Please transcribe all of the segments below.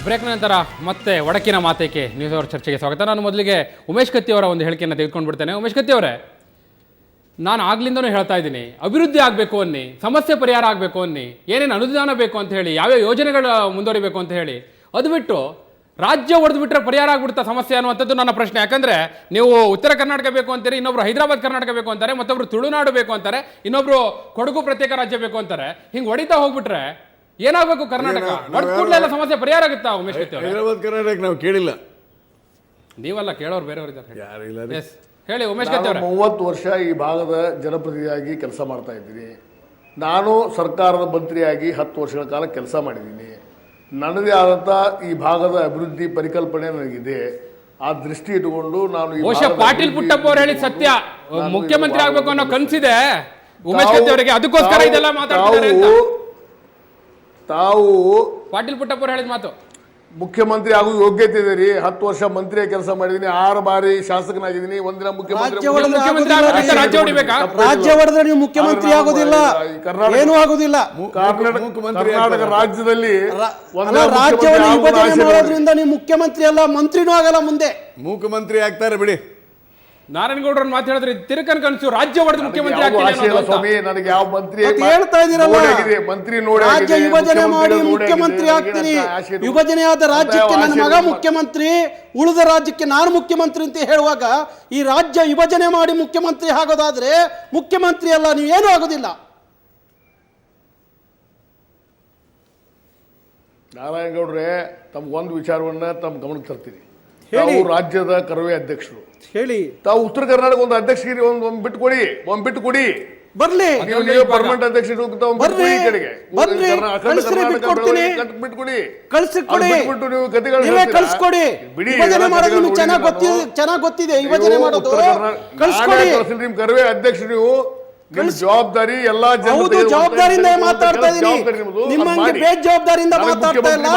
Break ನಂತರ ಮತ್ತೆ ಒಡಕಿನ ಮಾತೇಕೆ news hour ಚರ್ಚೆಗೆ ಸ್ವಾಗತ. ನಾನು ಮೊದಲಿಗೆ ಉಮೇಶ್ ಕತ್ತಿ ಅವರ ಒಂದು ಹೇಳಿಕೆಯನ್ನು ತೆಗೆದುಕೊಂಡು ಬಿಡ್ತೇನೆ. ಉಮೇಶ್ ಕತ್ತಿ ಅವರೇ, ನಾನು ಆಗ್ಲಿಂದನೂ ಹೇಳ್ತಾ ಇದ್ದೀನಿ, ಅಭಿವೃದ್ಧಿ ಆಗಬೇಕು ಅನ್ನಿ, ಸಮಸ್ಯೆ ಪರಿಹಾರ ಆಗಬೇಕು ಅನ್ನಿ, ಏನೇನು ಅನುದಾನ ಬೇಕು ಅಂತ ಹೇಳಿ, ಯಾವ್ಯಾವ ಯೋಜನೆಗಳು ಮುಂದುವರಿಬೇಕು ಅಂತ ಹೇಳಿ, ಅದು ಬಿಟ್ಟು ರಾಜ್ಯ ಹೊಡೆದು ಬಿಟ್ಟರೆ ಪರಿಹಾರ ಆಗ್ಬಿಡ್ತಾ ಸಮಸ್ಯೆ ಅನ್ನುವಂಥದ್ದು ನನ್ನ ಪ್ರಶ್ನೆ. ಯಾಕಂದ್ರೆ ನೀವು ಉತ್ತರ ಕರ್ನಾಟಕ ಬೇಕು ಅಂತಾರೆ, ಇನ್ನೊಬ್ರು ಹೈದರಾಬಾದ್ ಕರ್ನಾಟಕ ಬೇಕು ಅಂತಾರೆ, ಮತ್ತೊಬ್ರು ತುಳುನಾಡು ಬೇಕು ಅಂತಾರೆ, ಇನ್ನೊಬ್ರು ಕೊಡಗು ಪ್ರತ್ಯೇಕ ರಾಜ್ಯ ಬೇಕು ಅಂತಾರೆ. ಹಿಂಗೆ ಹೊಡಿತಾ ಹೋಗ್ಬಿಟ್ರೆ ಏನಾಗಬೇಕು? ಕರ್ನಾಟಕ ಕೂಡಲೇ ಎಲ್ಲ ಸಮಸ್ಯೆ ಪರಿಹಾರ ಆಗುತ್ತಾ? ಉಮೇಶ್ ಕತ್ತಿ ಅವರೇ, ಹೈದರಾಬಾದ್ ಕರ್ನಾಟಕ ನಾವು ಕೇಳಿಲ್ಲ. ನೀವಲ್ಲ ಕೇಳೋರು, ಬೇರೆಯವರು ಇದ್ದಾರೆ. ಹೇಳಿ ಉಮೇಶ್ ಕತ್ತಿ ಅವರೇ. 30 ವರ್ಷ ಈ ಭಾಗದ ಜನಪ್ರತಿನಿಧಿಯಾಗಿ ಕೆಲಸ ಮಾಡ್ತಾ ಇದ್ದೀನಿ. ನಾನು ಸರ್ಕಾರದ ಮಂತ್ರಿಯಾಗಿ 10 ವರ್ಷಗಳ ಕಾಲ ಕೆಲಸ ಮಾಡಿದ್ದೀನಿ. ನನ್ನದೇ ಆದಂಥ ಈ ಭಾಗದ ಅಭಿವೃದ್ಧಿ ಪರಿಕಲ್ಪನೆ ನನಗಿದೆ. ಆ ದೃಷ್ಟಿ ಇಟ್ಟುಕೊಂಡು ನಾನು ಪಾಟೀಲ್ ಪುಟ್ಟಪ್ಪ ಅವರು ಹೇಳಿದ ಸತ್ಯ, ಮುಖ್ಯಮಂತ್ರಿ ಆಗ್ಬೇಕು ಅನ್ನೋ ಕನಸಿದೆ ಉಮೇಶ್ ಕತ್ತಿ ಅವರಿಗೆ, ಅದಕ್ಕೋಸ್ಕರ ಇದೆಲ್ಲ ಮಾತಾಡ್ತಾರೆ ಅಂತ. ತಾವು ಪಾಟೀಲ್ ಪುಟ್ಟಪ್ಪ ಅವರು ಹೇಳಿದ ಮಾತು, ಮುಖ್ಯಮಂತ್ರಿ ಆಗೋ ಯೋಗ್ಯತೆ ಇದೆ ರೀ. 10 ವರ್ಷ ಮಂತ್ರಿಯಾಗಿ ಕೆಲಸ ಮಾಡಿದ್ದೀನಿ, 6 ಬಾರಿ ಶಾಸಕನಾಗಿದ್ದೀನಿ, ಒಂದಿನ ಮುಖ್ಯಮಂತ್ರಿ. ರಾಜ್ಯ ಹೊಡೆದ್ರೆ ನೀವು ಮುಖ್ಯಮಂತ್ರಿ ಆಗೋದಿಲ್ಲ, ಏನೂ ಆಗೋದಿಲ್ಲ. ಕರ್ನಾಟಕ ರಾಜ್ಯದಲ್ಲಿ ರಾಜ್ಯವನ್ನು ವಿಭಜನೆ ಮಾಡೋದ್ರಿಂದ ನೀವು ಮುಖ್ಯಮಂತ್ರಿ ಅಲ್ಲ, ಮಂತ್ರಿನೂ ಆಗಲ್ಲ. ಮುಂದೆ ಮುಖ್ಯಮಂತ್ರಿ ಆಗ್ತಾರೆ ಬಿಡಿ. ನಾರಾಯಣಗೌಡರನ್ನ ಮಾತು ಹೇಳಿದ್ರೆ ತಿರುಕನ್ ಕನಸು, ರಾಜ್ಯ ಹೊಡೆದು ಮುಖ್ಯಮಂತ್ರಿ ಸ್ವಾಮಿ. ನನಗೆ ಯಾವ ಮಂತ್ರಿ ಹೇಳ್ತಾ ಇದೀರಲ್ಲ, ಮಂತ್ರಿ ನೋಡಿ ರಾಜ್ಯ ವಿಭಜನೆ ಮಾಡಿ ಮುಖ್ಯಮಂತ್ರಿ ಆಗ್ತೀನಿ, ವಿಭಜನೆಯಾದ ರಾಜ್ಯಕ್ಕೆ ನನ್ನ ಮಗ ಮುಖ್ಯಮಂತ್ರಿ, ಉಳಿದ ರಾಜ್ಯಕ್ಕೆ ನಾನು ಮುಖ್ಯಮಂತ್ರಿ ಅಂತ ಹೇಳುವಾಗ ಈ ರಾಜ್ಯ ವಿಭಜನೆ ಮಾಡಿ ಮುಖ್ಯಮಂತ್ರಿ ಆಗೋದಾದ್ರೆ ಮುಖ್ಯಮಂತ್ರಿ ಅಲ್ಲ, ನೀವೇನು ಆಗೋದಿಲ್ಲ. ನಾರಾಯಣಗೌಡ್ರೆ, ತಮ್ಗೊಂದು ವಿಚಾರವನ್ನ ತಮ್ಮ ಗಮನಕ್ಕೆ ತರ್ತೀನಿ. ತಾವು ರಾಜ್ಯದ ಕರವೇ ಅಧ್ಯಕ್ಷರು, ಹೇಳಿ. ತಾವು ಉತ್ತರ ಕರ್ನಾಟಕ ಒಂದು ಅಧ್ಯಕ್ಷಗಿರಿ ಒಂದು ಬಿಟ್ಟು ಕೊಡಿ ಬರ್ಲಿ. ನೀವು ಪರ್ಮನೆಂಟ್ ಅಧ್ಯಕ್ಷರು ಚೆನ್ನಾಗಿ ಗೊತ್ತಿದೆ ವಿಭಜನೆ ಮಾಡೋದು. ಕರವೇ ಅಧ್ಯಕ್ಷ ನೀವು, ಜವಾಬ್ದಾರಿ ಎಲ್ಲಾ ಜವಾಬ್ದಾರಿಯಿಂದ ಮಾತಾಡ್ತಾ ಇದೀನಿ. ನಿಮ್ಮಂಗೆ ಬೇಜವಾಬ್ದಾರಿಯಿಂದ ಮಾತಾಡ್ತಾ ಇಲ್ಲ.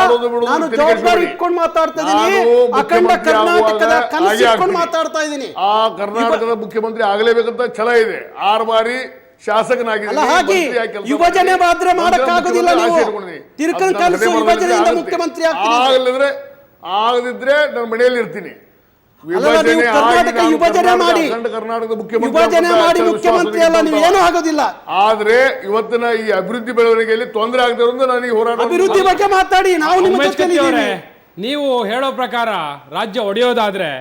ನಾನು ಜವಾಬ್ದಾರಿ ಇಟ್ಕೊಂಡು ಮಾತಾಡ್ತಾ ಇದೀನಿ. ಅಖಂಡ ಕರ್ನಾಟಕದ ಕನಸು ಇಟ್ಕೊಂಡು ಮಾತಾಡ್ತಾ ಇದೀನಿ. ಆ ಕರ್ನಾಟಕದ ಮುಖ್ಯಮಂತ್ರಿ ಆಗಲೇಬೇಕಂತ ಛಲ ಇದೆ. 6 ಬಾರಿ ಶಾಸಕನಾಗಿದ್ದೀನಿ. ಹಾಗೆ ವಿಭಜನೆ ಮಾತ್ರ ಮಾಡಕ್ಕಾಗೋದಿಲ್ಲ. ನೀವು ತಿರುಕನ್ ಕನಸು ವಿಭಜನೆಯಿಂದ ಮುಖ್ಯಮಂತ್ರಿ ಆಗ್ತೀನಿ. ಆಗದಿದ್ರೆ ನಾನು ಮನೆಯಲ್ಲಿ ಇರ್ತೀನಿ. ಕರ್ನಾಟಕ ವಿಭಜನೆ ಮಾಡಿ ಮುಖ್ಯಮಂತ್ರಿ ಅಲ್ಲ, ನೀವು ಏನೂ ಆಗೋದಿಲ್ಲ. ಆದ್ರೆ ಇವತ್ತಿನ ಈ ಅಭಿವೃದ್ಧಿ ಬೆಳವಣಿಗೆಯಲ್ಲಿ ತೊಂದರೆ ಆಗದಿರೋದ್ರಿಂದ ನಾನು ಈ ಹೋರಾಟ. ಅಭಿವೃದ್ಧಿ ಬಗ್ಗೆ ಮಾತಾಡಿ. ನಾವು ನೀವು ಹೇಳೋ ಪ್ರಕಾರ ರಾಜ್ಯ ಒಡೆಯೋದಾದ್ರೆ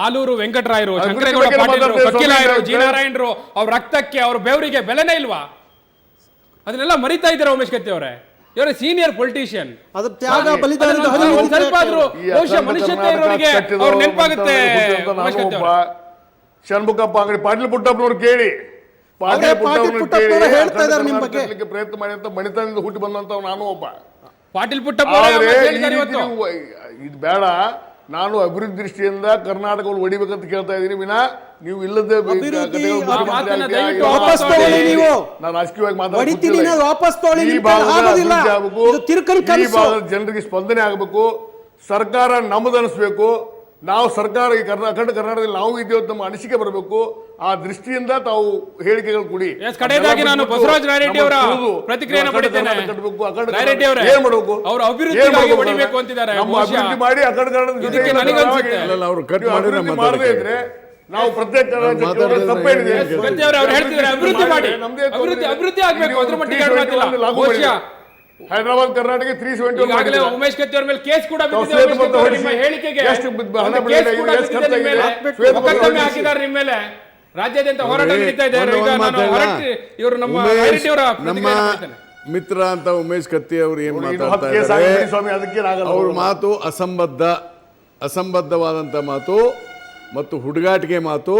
ಆಲೂರು ವೆಂಕಟರಾಯರು, ಶಂಕರೇಗೌಡ ಪಾಟೀಲರು, ವಕೀಲರು, ಜಿ ನಾರಾಯಣರು ಅವ್ರ ರಕ್ತಕ್ಕೆ, ಅವ್ರ ಬೆವರಿಗೆ ಬೆಲೆನೇ ಇಲ್ವಾ? ಅದನ್ನೆಲ್ಲ ಮರಿತಾ ಇದ್ದಾರೆ ಉಮೇಶ್ ಕತ್ತಿ ಅವರೇ. ಇವರ ಸೀನಿಯರ್ ಪೊಲಿಟಿಷಿಯನ್. ಅದ್ರ ತ್ಯಾಗ ಬಲಿದಾನ ಸ್ವಲ್ಪ ಆದ್ರೂ ಬಹುಶಃ ಮನುಷ್ಯತ್ವ ಇರೋರಿಗೆ ಅವ್ರು ನೆನಪಾಗುತ್ತೆ. ಷಣ್ಮುಖಪ್ಪ ಅಂಗಡಿ ಪಾಟೀಲ್ ಪುಟ್ಟಪ್ಪನವ್ರು ಕೇಳಿ, ಪಾಟೀಲ್ ಪುಟ್ಟಪ್ಪನವ್ರು ಹೇಳ್ತಾ ಇದ್ದಾರೆ ನಿಮ್ಮ ಬಗ್ಗೆ ಪ್ರಯತ್ನ ಮಾಡಿ ಅಂತ. ಮಣಿತನದಿಂದ ಹುಟ್ಟಿ ಬಂದಂತ ನಾನು ಒಬ್ಬ. ಪಾಟೀಲ್ ಪುಟ್ಟಪ್ಪ ಇದು ಬೇಡ. ನಾನು ಅಭಿವೃದ್ಧಿ ದೃಷ್ಟಿಯಿಂದ ಕರ್ನಾಟಕವನ್ನು ಹೊಡಿಬೇಕಂತ ಕೇಳ್ತಾ ಇದ್ದೀನಿ ವಿನಾ ನೀವು ಇಲ್ಲದೆ ನಾನು ರಾಜಕೀಯವಾಗಿ ಜನರಿಗೆ ಸ್ಪಂದನೆ ಆಗಬೇಕು. ಸರ್ಕಾರ ನಮ್ಮದನಿಸ್ಬೇಕು. ನಾವು ಸರ್ಕಾರ ಈ ಅಖಂಡ ಕರ್ನಾಟಕದಲ್ಲಿ ನಾವು ಇದ್ದೇವೆ, ನಮ್ಮ ಅನಿಸಿಕೆ ಬರಬೇಕು. ಆ ದೃಷ್ಟಿಯಿಂದ ತಾವು ಹೇಳಿಕೆಗಳು ಕೊಡಿ. ಕಡೆಯದಾಗಿ ನಾನು ಬಸವರಾಜ ರಾಯರೆಡ್ಡಿ ಅವರ ಪ್ರತಿಕ್ರಿಯೆಯನ್ನು ಪಡೆಯುತ್ತೇನೆ. ಏನ್ ಮಾಡಬೇಕು? ಅವರು ಅಭಿವೃದ್ಧಿಗಾಗಿ ಹೊಡಿಬೇಕು ಅಂತಿದ್ದಾರೆ. ನಮ್ಮ ಅಭಿವೃದ್ಧಿ ಮಾಡಿ ಅಖಂಡ ಕರ್ನಾಟಕ ಮಾಡದೇ ಇದ್ರೆ ನಾವು ಪ್ರತ್ಯೇಕ ತಪ್ಪೇನಿದೆ? ಅಭಿವೃದ್ಧಿ ಆಗಬೇಕು, ಅದ್ರ ಮಟ್ಟಿಗೆ ಹೈದರಾಬಾದ್ ಕರ್ನಾಟಕ 371 ಉಮೇಶ್ ಕತ್ತಿ ಅವರ ಮೇಲೆ ಕೇಸ್ ಕೂಡ ಹೇಳಿಕೆಗೆ ಹಾಕಿದ್ದಾರೆ. ನಿಮ್ಮ ಮೇಲೆ ರಾಜ್ಯಾದ್ಯಂತ ಹೋರಾಟ ನಡೀತಾ ಇದೆ. ಇವರು ನಮ್ಮ ಮಿತ್ರ ಅಂತ ಉಮೇಶ್ ಕತ್ತಿ ಅವರು ಏನ್ ಮಾತಾಡ್ತಾ ಇದ್ದಾರೆ, ಅವ್ರ ಮಾತು ಅಸಂಬದ್ಧವಾದಂತ ಮಾತು ಮತ್ತು ಹುಡುಗಾಟಿಕೆ ಮಾತು.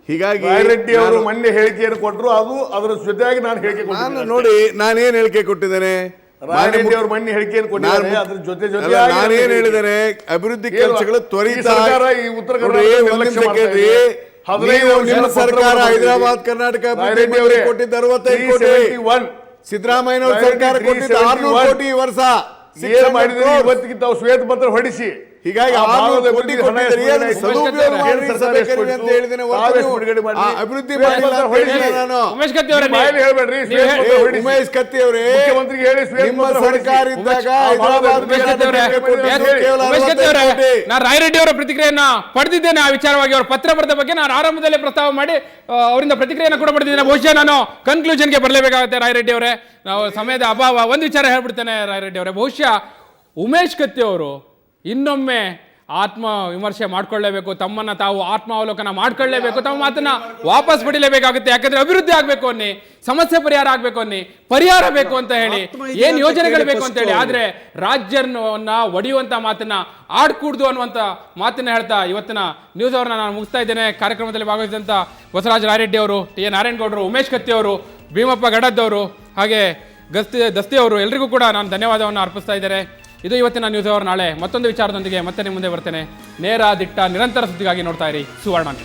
ಹೀಗಾಗಿ ರೆಡ್ಡಿ ಅವರು ಮೊನ್ನೆ ಹೇಳಿಕೆಯನ್ನು ಕೊಟ್ಟರು, ಅದು ಅದರ ಜೊತೆಯಾಗಿ ನಾನು ಹೇಳಿಕೆ ಕೊಟ್ಟಿದ್ದೇನೆ. ನೋಡಿ, ನಾನೇನ್ ಹೇಳಿಕೆ ಕೊಟ್ಟಿದ್ದೇನೆ? ಮೊನ್ನೆ ಹೇಳಿಕೆಯನ್ನು ಕೊಟ್ಟಿದ್ದಾರೆ, ಅದ್ರ ಜೊತೆ ನಾನೇನ್ ಹೇಳಿದ್ದೇನೆ? ಅಭಿವೃದ್ಧಿ ಕೆಲಸಗಳು ತ್ವರಿತ. ಈ ಉತ್ತರ ನಿಮ್ಮ ಸರ್ಕಾರ ಹೈದರಾಬಾದ್ ಕರ್ನಾಟಕ ಕೊಟ್ಟಿದ್ದ 65 ಕೋಟಿ, ಸಿದ್ದರಾಮಯ್ಯ ಸರ್ಕಾರ ಕೊಟ್ಟಿದ್ದ 600 ಕೋಟಿ ಈ ವರ್ಷ ಏನ್ ಮಾಡಿದ್ರೆ ಇವತ್ತಿಗೆ ತಾವು ಶ್ವೇತ ಪತ್ರ ಹೊಡಿಸಿ ಹೀಗಾಗಿ ಆ 600 ಭಾಗದ ಕೋಟಿ ಅಭಿವೃದ್ಧಿ ಹಣ ಕೊಟ್ಟಿದ್ದೀರಿ, ಅದನ್ನ ಎಷ್ಟು ಸದುಪಯೋಗ ಮಾಡಿ ಕೇಂದ್ರ ನಡೆಸಬೇಕೇನ್ರಿ ಅಂತ ಹೇಳಿದ್ದೇನೆ ಹೊರತು ತಾವೇ ನೀವು ಬಿಡುಗಡೆ ಮಾಡಿ. ಅಭಿವೃದ್ಧಿ ಮಾಡಿಲ್ಲ ಅಂತ ಹೇಳಿಲ್ಲ ನಾನು. ಉಮೇಶ್ ಕತ್ತಿ ಅವರೇ ನಿಮ್ಮ ಬಾಯಲ್ಲಿ ಹೇಳ್ಬೇಡ್ರಿ, ನೀವು ಶ್ವೇತ ಪತ್ರ ಹೊರಡಿಸಿ. ಉಮೇಶ್ ಕತ್ತಿ ಅವರೇ, ಮುಖ್ಯಮಂತ್ರಿಗೆ ಹೇಳಿ ಶ್ವೇತ ನಿಮ್ಮ ಪತ್ರ ಹೊರಡಿಸಿ. ಸರ್ಕಾರ ಇದ್ದಾಗ ಆ ಭಾಗದ ಹೈದರಾಬಾದ್ ಉಮೇಶ್ ಕತ್ತಿ ಅವರೇ, ಕೇವಲ ಉಮೇಶ್ ಕತ್ತಿ ಅವರೇ, 65 ಕೋಟಿ. ನಾನು ರಾಯರೆಡ್ಡಿ ಅವರ ಪ್ರತಿಕ್ರಿಯೆಯನ್ನ ಪಡೆದಿದ್ದೇನೆ. ಆ ವಿಚಾರವಾಗಿ ಅವರ ಪತ್ರ ಬರೆದ ಬಗ್ಗೆ ನಾನು ಆರಂಭದಲ್ಲೇ ಪ್ರಸ್ತಾವ ಮಾಡಿ ಅವರಿಂದ ಪ್ರತಿಕ್ರಿಯೆಯನ್ನು ಕೂಡ ಪಡೆದಿದ್ದೇನೆ. ಬಹುಶಃ ನಾನು ಕನ್ಕ್ಲೂಷನ್ಗೆ ಬರಲೇಬೇಕಾಗುತ್ತೆ ರಾಯರೆಡ್ಡಿ ಅವರೇ, ನಾವು ಸಮಯದ ಅಭಾವ. ಒಂದು ವಿಚಾರ ಹೇಳ್ಬಿಡ್ತೇನೆ ರಾಯರೆಡ್ಡಿ ಅವರೇ, ಬಹುಶಃ ಉಮೇಶ್ ಕತ್ತಿ ಅವರು ಇನ್ನೊಮ್ಮೆ ಆತ್ಮ ವಿಮರ್ಶೆ ಮಾಡ್ಕೊಳ್ಳೇಬೇಕು, ತಮ್ಮನ್ನ ತಾವು ಆತ್ಮಾವಲೋಕನ ಮಾಡ್ಕೊಳ್ಳೇಬೇಕು, ತಮ್ಮ ಮಾತನ್ನ ವಾಪಸ್ ಪಡಿಲೇಬೇಕಾಗುತ್ತೆ. ಯಾಕಂದ್ರೆ ಅಭಿವೃದ್ಧಿ ಆಗ್ಬೇಕು ಅನ್ನಿ, ಸಮಸ್ಯೆ ಪರಿಹಾರ ಆಗ್ಬೇಕು ಅನ್ನಿ, ಪರಿಹಾರ ಬೇಕು ಅಂತ ಹೇಳಿ, ಏನ್ ಯೋಜನೆಗಳು ಬೇಕು ಅಂತ ಹೇಳಿ, ಆದ್ರೆ ರಾಜ್ಯವನ್ನ ಒಡೆಯುವಂತ ಮಾತನ್ನ ಆಡ್ಕೂಡ್ದು ಅನ್ನುವಂತ ಮಾತನ್ನ ಹೇಳ್ತಾ ಇವತ್ತಿನ ನ್ಯೂಸ್ ಅವರನ್ನ ನಾನು ಮುಗಿಸ್ತಾ ಇದ್ದೇನೆ. ಕಾರ್ಯಕ್ರಮದಲ್ಲಿ ಭಾಗವಹಿಸಿದಂತ ಬಸವರಾಜ ರಾಯರೆಡ್ಡಿ ಅವರು, ಟಿ ಎ ನಾರಾಯಣಗೌಡರು, ಉಮೇಶ್ ಕತ್ತಿ ಅವರು, ಭೀಮಪ್ಪ ಗಡದ್ದವರು, ಹಾಗೆ ದಸ್ತಿ ಅವರು, ಎಲ್ರಿಗೂ ಕೂಡ ನಾನು ಧನ್ಯವಾದವನ್ನು ಅರ್ಪಿಸ್ತಾ ಇದ್ದೇನೆ. ಇದು ಇವತ್ತಿನ ನ್ಯೂಸ್ ಅವರ್. ನಾಳೆ ಮತ್ತೊಂದು ವಿಚಾರದೊಂದಿಗೆ ಮತ್ತೆ ನಿಮ್ಮ ಮುಂದೆ ಬರ್ತೇನೆ. ನೇರ ದಿಟ್ಟ ನಿರಂತರ ಸುದ್ದಿಗಾಗಿ ನೋಡ್ತಾ ಇರಿ ಸುವರ್ಣ ಅಂತ.